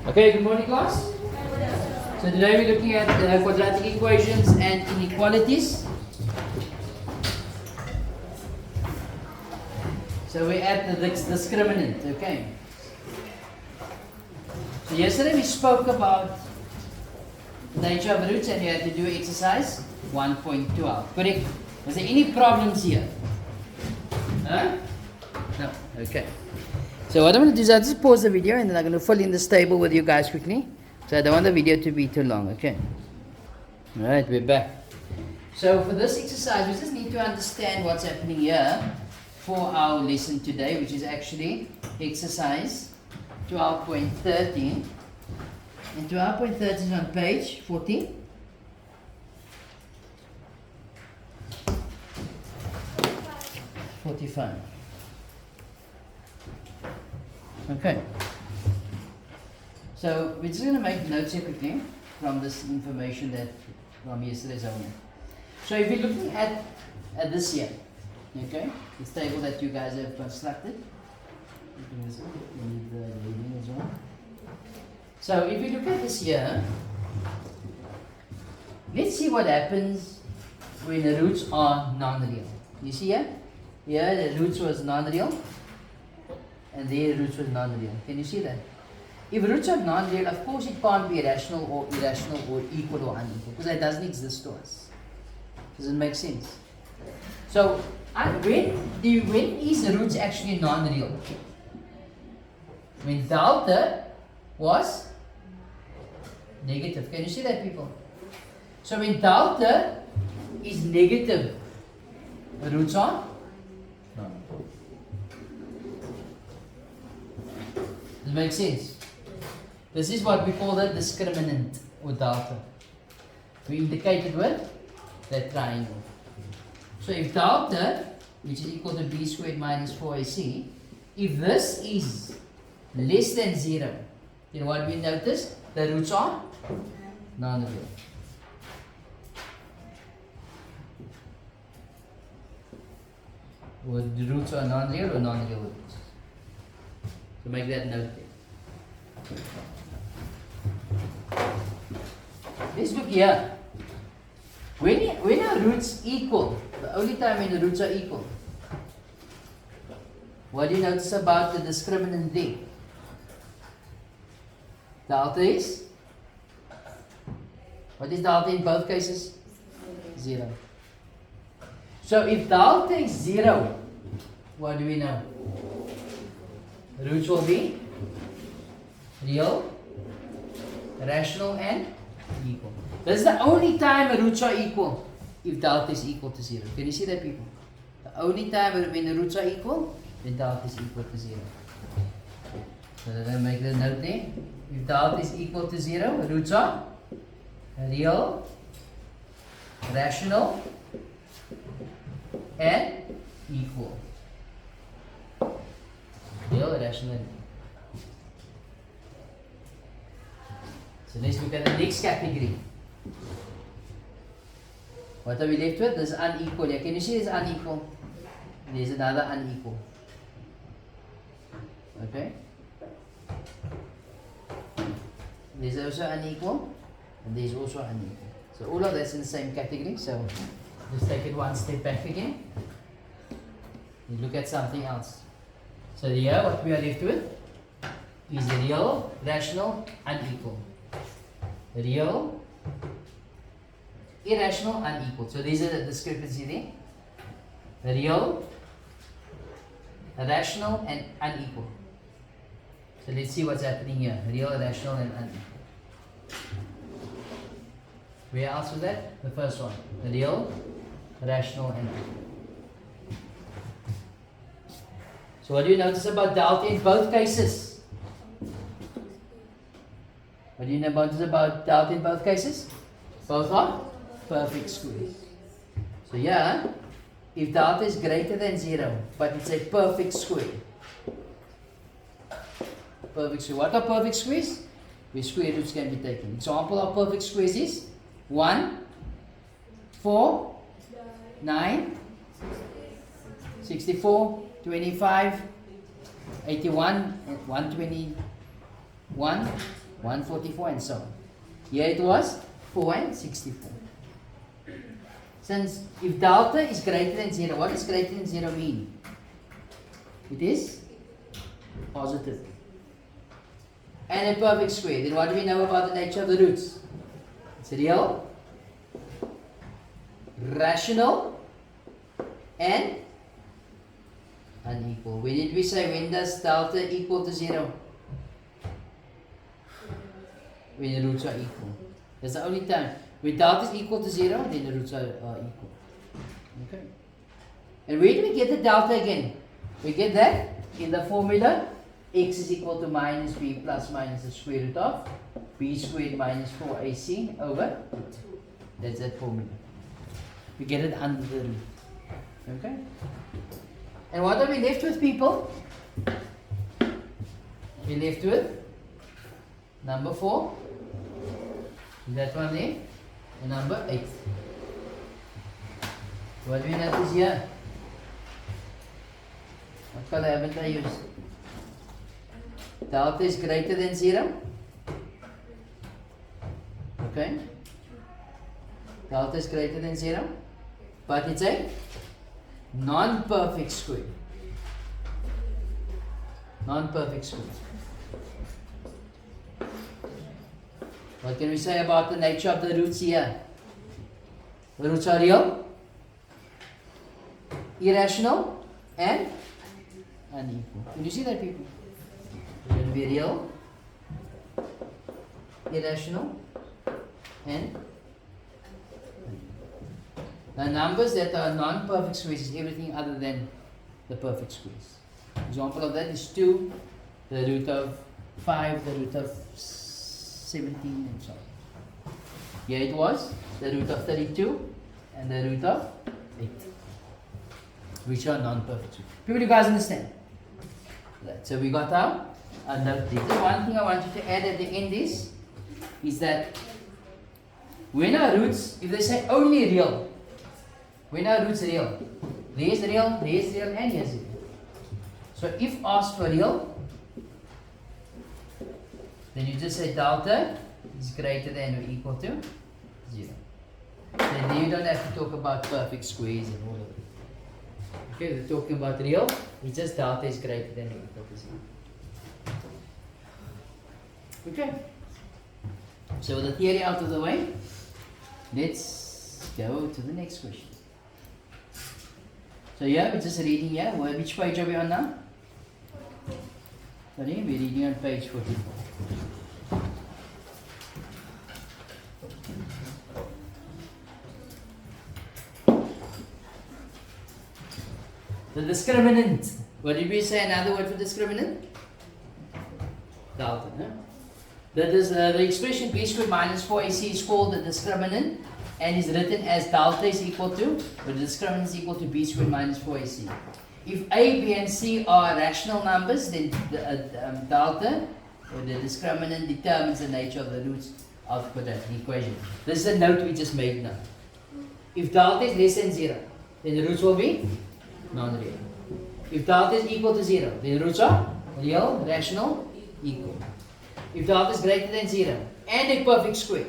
Okay, good morning class. So today we're looking at quadratic equations and inequalities. So we're at the discriminant, okay. So yesterday we spoke about the nature of roots and you had to do exercise 1.12, correct? Was there any problems here? Huh? No, okay. So what I'm going to do is I'll just pause the video and then I'm going to fill in this table with you guys quickly. So I don't want the video to be too long, okay? Alright, we're back. So for this exercise, we just need to understand what's happening here for our lesson today, which is actually exercise 12.13. And 12.13 is on page 40. Okay. So we're just going to make notes here quickly from this information that from yesterday's homework. So if you're looking at this here, okay, this table that you guys have constructed. So if you look at this here, let's see what happens when the roots are non-real. You see here? Here the roots was non-real and there the roots was non-real. Can you see that? If roots are non-real, of course it can't be rational or irrational or equal or unequal because that doesn't exist to us. Does it make sense? So when is the roots actually non-real? When delta was negative. Can you see that, people? So when delta is negative, the roots are non. Does it make sense? This is what we call the discriminant or delta. We indicate it with that triangle. So if delta, which is equal to b squared minus 4ac, if this is less than 0, then what we notice? The roots are non-real. Or the roots are non-real or non-real roots. So make that note there. Let's look here. When are roots equal? The only time when the roots are equal. What do you notice about the discriminant there? Delta is? What is delta in both cases? 0. So if delta is 0, what do we know? Roots will be real, rational and equal. This is the only time roots are equal, if delta is equal to 0. Can you see that, people? The only time when the roots are equal, when delta is equal to 0. So let's make the note there. If delta is equal to 0, roots are real, rational and equal. Real, rational and equal. So let's look at the next category. What are we left with? There's unequal. Yeah, can you see there's unequal? There's another unequal. Okay? There's also unequal, and there's also unequal. So all of that's in the same category. So let's take it one step back again. We look at something else. So here, what we are left with is real, rational, unequal. Real, irrational, unequal. So these are the discrepancy there. Real, rational, and unequal. So let's see what's happening here. Real, rational, and unequal. Where else was that? The first one. Real, rational, and unequal. So what do you notice about delta in both cases? What do you notice about delta in both cases? Both are perfect squares. So yeah, if delta is greater than 0, but it's a perfect square. Perfect square. What are perfect squares? Where square roots can be taken. Example of perfect squares is 1, 4, 9, 64, 25, 81, 121, 144 and so on. Here it was 4 and 64. Since if delta is greater than 0, what does greater than 0 mean? It is positive. And a perfect square. Then what do we know about the nature of the roots? It's real, rational, and unequal. When did we say when does delta equal to 0? When the roots are equal. That's the only time. When delta is equal to 0, then the roots are equal. Okay. And where do we get the delta again? We get that in the formula x is equal to minus b plus minus the square root of b squared minus 4ac over 2. That's that formula. We get it under the root. Okay? And what are we left with, people? We're left with number 4. That one there. And number 8. What do we notice here? What color haven't I used? Delta is greater than 0. Okay? Delta is greater than 0. But it's a non-perfect square. Non-perfect square. What can we say about the nature of the roots here? The roots are real, irrational, and unequal. Can you see that, people? It's going to be real, irrational, and the numbers that are non-perfect squares is everything other than the perfect squares. Example of that is 2, the root of 5, the root of 17, and so on. Here it was the root of 32 and the root of 8, which are non-perfect squares. People, you guys understand? Right. So we got our note there. The one thing I want you to add at the end is that when our roots, if they say only real, when our roots real, there's real, and here's real. So if asked for real, then you just say delta is greater than or equal to 0. Then you don't have to talk about perfect squares and all of it. Okay, we're talking about real, it's just delta is greater than or equal to 0. Okay. So with the theory out of the way, let's go to the next question. So yeah, we're just reading here. Which page are we on now? Sorry, we're reading on page 44. The discriminant. What did we say another word for discriminant? Delta. No? The expression b squared minus 4ac is called the discriminant and is written as delta is equal to, or the discriminant is equal to b squared minus 4ac. If a, b, and c are rational numbers, then the delta, or the discriminant, determines the nature of the roots of the quadratic equation. This is a note we just made now. If delta is less than 0, then the roots will be non-real. If delta is equal to 0, then the roots are real, rational, equal. If delta is greater than 0 and a perfect square,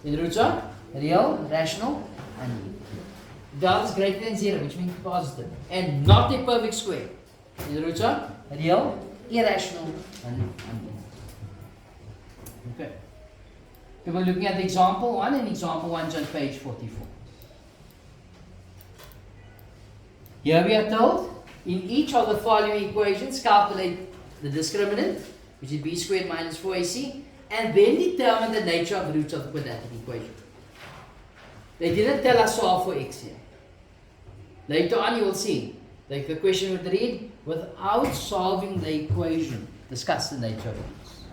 then the roots are real, rational, and equal. If delta is greater than 0, which means positive, and not a perfect square, then the roots are real, irrational, and unequal. Okay. We were looking at the example 1, and example 1 is on page 44. Here we are told, in each of the following equations, calculate the discriminant, which is b squared minus 4ac, and then determine the nature of the roots of the quadratic equation. They didn't tell us solve for x here. Later on you will see, like the question would read, without solving the equation, discuss the nature of the roots.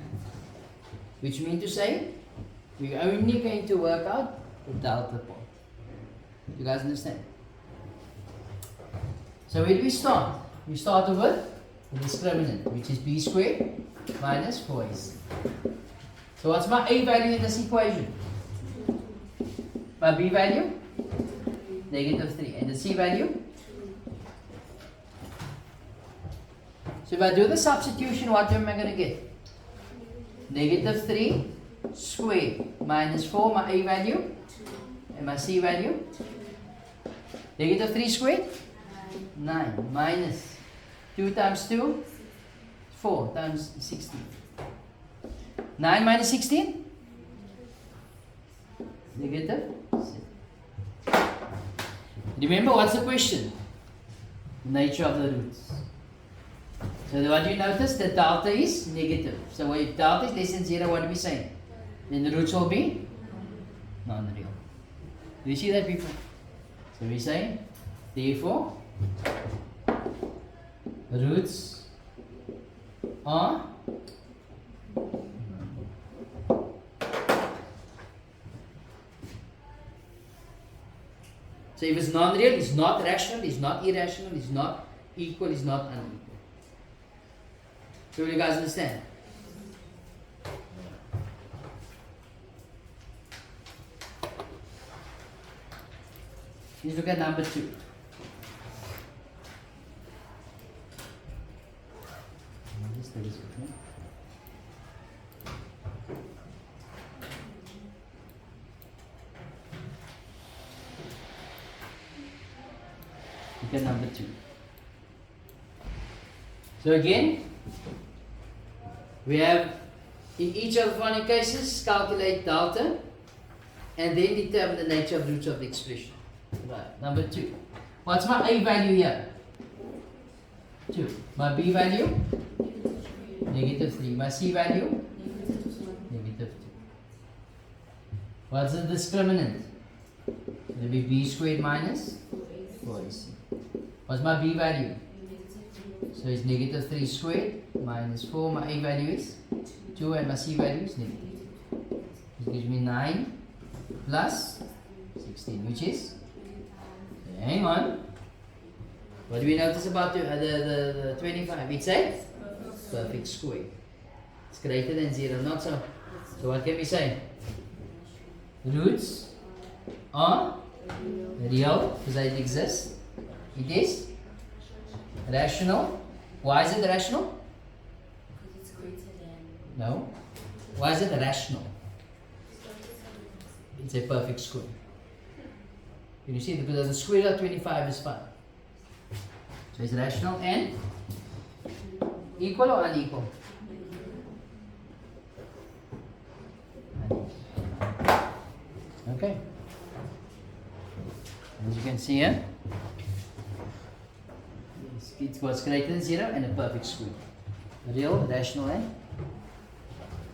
Which means to say, we're only going to work out the delta part. You guys understand? So where do we start? We started with the discriminant, which is b squared minus 4ac. So what's my a value in this equation? My b value? Negative 3. And the c value? So if I do the substitution, what am I going to get? Negative 3 squared minus 4, my A value, and my C value. Negative 3 squared? 9 minus 2 times 2, 4 times 16. 9 minus 16? Negative 7. Remember, what's the question? Nature of the roots. So what do you notice? The delta is negative. So if delta is less than 0, what do we say? Then the roots will be non-real. Do you see that, people? So we say, therefore, roots are so if it's non-real, it's not rational, it's not irrational, it's not equal, it's not unequal. So you guys understand? Let's look at number 2. Just take this with me. Look at number 2. So again, we have in each of the following cases calculate delta and then determine the nature of roots of the expression. Right, number 2. What's my A value here? 2. My B value? Negative 3. My C value? Negative 2. What's the discriminant? It will be B squared minus 4AC. What's my B value? So it's negative 3 squared minus 4. My A value is 2 and my C value is negative. This gives me 9 plus 16, which is, hang on, what do we notice about the 25? It's a perfect square. It's greater than 0, not so. So what can we say? Roots are real because it exists. It is rational. Why is it rational? Because it's greater than. No. Why is it rational? It's a perfect square. Can you see? Because the square root of 25 is 5. So it's rational and equal or unequal? Okay. As you can see here, it was greater than 0 and a perfect square. Real, rational and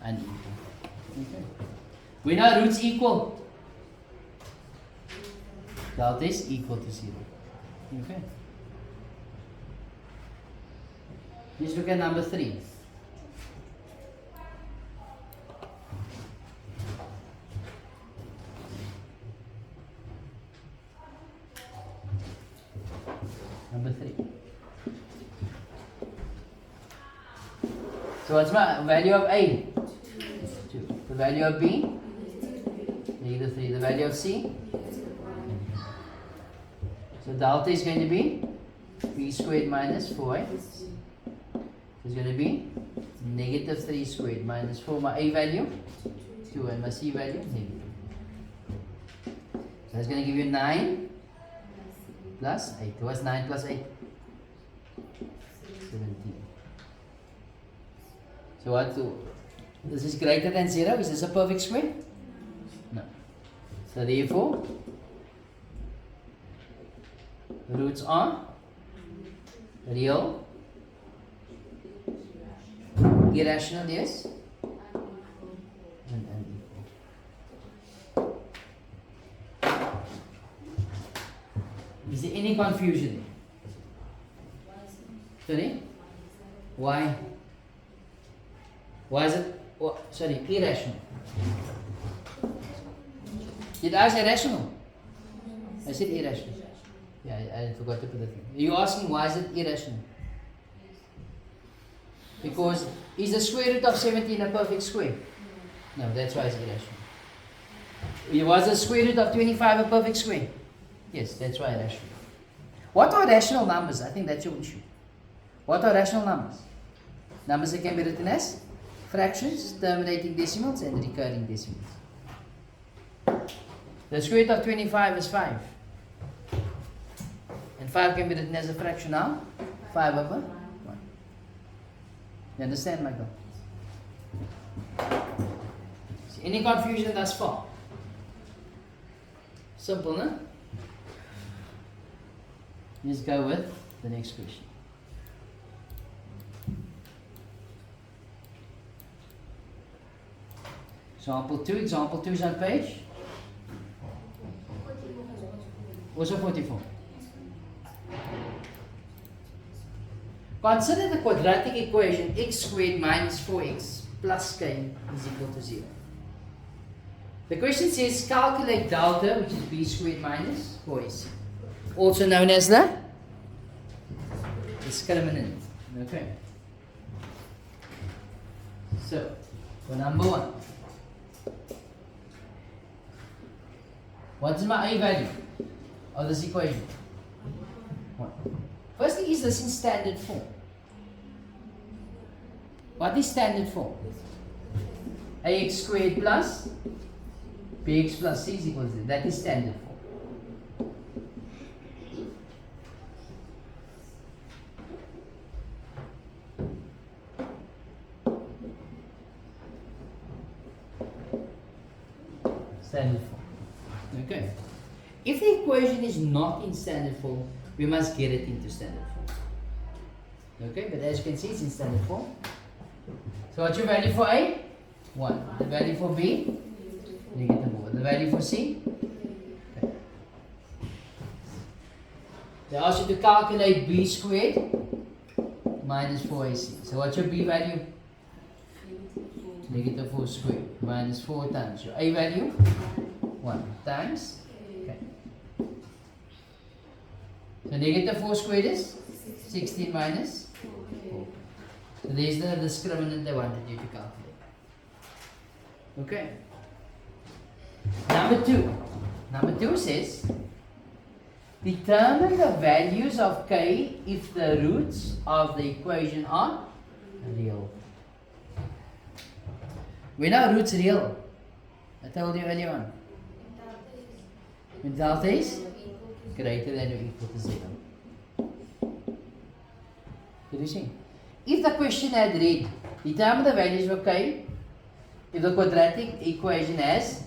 unequal. Okay. We know roots equal. Delta is equal to 0. Okay. Let's look at number 3. Number 3. So what's my value of A? 2. The value of B? Negative 3. The value of C? So delta is going to be B squared minus 4. It's going to be negative 3 squared minus 4. My A value? 2 and my C value? Negative. So that's going to give you 9 plus 8. What's 9 plus 8? 17. So what? This is greater than 0. Is this a perfect square? No. So therefore, roots are real, irrational, yes, and unequal. Is there any confusion? Sorry? Why? Why is it, sorry, irrational? Did I say rational? I said irrational. Yeah, I forgot to put that in. You're asking why is it irrational? Because is the square root of 17 a perfect square? No, that's why it's irrational. Was the square root of 25 a perfect square? Yes, that's why irrational. What are rational numbers? I think that's your issue. What are rational numbers? Numbers that can be written as fractions, terminating decimals, and recurring decimals. The square root of 25 is 5. And 5 can be written as a fraction now. 5 over 1. You understand, Michael? Any confusion thus far? Simple, no? Let's go with the next question. Example 2. Example 2 is on page? Also 44. Consider the quadratic equation x squared minus 4x plus k is equal to 0. The question says calculate delta, which is b squared minus 4ac, also known as the discriminant. Okay. So, for number 1, what is my a value of this equation? 1. Firstly, is this in standard form? What is standard form? Ax squared plus bx plus c is equal to 0. That is standard form. Standard form. Okay. If the equation is not in standard form, we must get it into standard form. Okay, but as you can see, it's in standard form. So what's your value for A? 1. The value for B? -1. The value for C? Okay. They ask you to calculate B squared minus 4AC. So what's your B value? -4 squared minus 4 times your A value? 1 times. Okay. So -4 squared is 16 minus 4. So there's the discriminant they wanted you to calculate. Okay. Number 2. Number 2 says determine the values of k if the roots of the equation are real. When are roots real? I told you earlier on. When delta is greater than or equal to 0. Did you see? If the question had read, determine the values of k if the quadratic equation has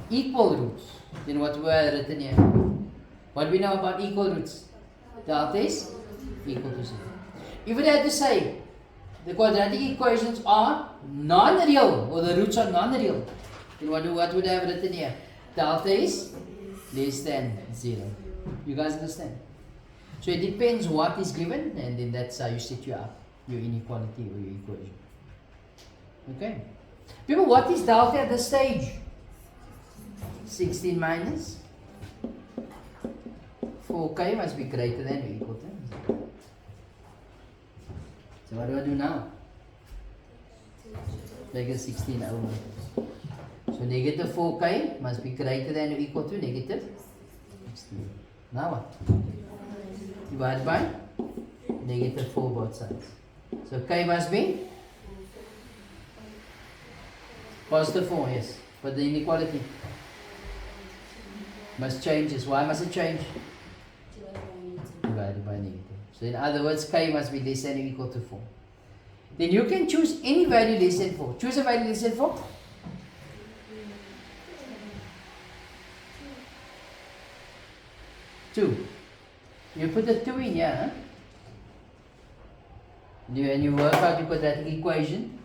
equal roots, then what were written here? What do we know about equal roots? Delta is equal to 0. If it had to say the quadratic equations are non-real, or the roots are non-real, then what would I have written here? Delta is less than 0. You guys understand? So it depends what is given, and then that's how you set your inequality or your equation. Okay? People, what is delta at this stage? 16 minus 4k must be greater than or equal to 0. So what do I do now? Make it 16 over. So -4k must be greater than or equal to -16. Now what? Divide by -4 both sides. So k must be positive 4, yes. But the inequality must change. Why must it change? Divided by negative. So in other words, k must be less than or equal to 4. Then you can choose any value less than 4. Choose a value less than 4. 2. You put the 2 in here, huh? And you work out the quadratic equation,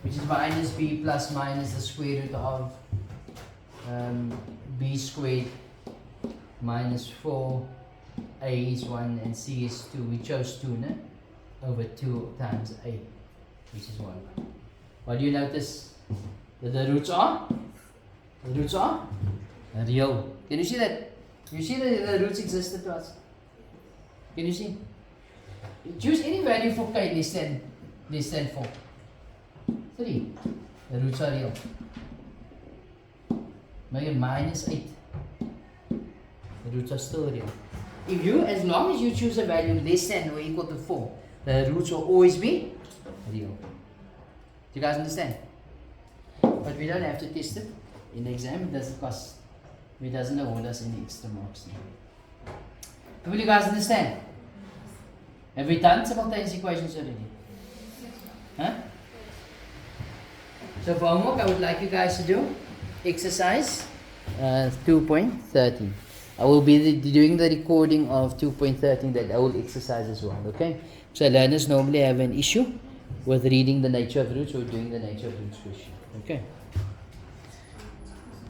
which is minus b plus minus the square root of b squared minus 4, a is 1 and c is 2. We chose 2, no? Over 2 times a, which is 1. What do you notice? That the roots are? The roots are real. Can you see that? You see that the roots existed to us? Can you see? You choose any value for k less than 4. 3. The roots are real. Make it -8. The roots are still real. If you, as long as you choose a value less than or equal to 4, the roots will always be real. you guys understand? But we don't have to test it in the exam. It doesn't cost. It doesn't award us any extra marks. Will you guys understand? Have we done simultaneous equations already? Huh? So for homework, I would like you guys to do exercise 2.13. I will be doing the recording of 2.13, that whole exercise as well, okay? So learners normally have an issue with reading the nature of roots or doing the nature of roots question, okay?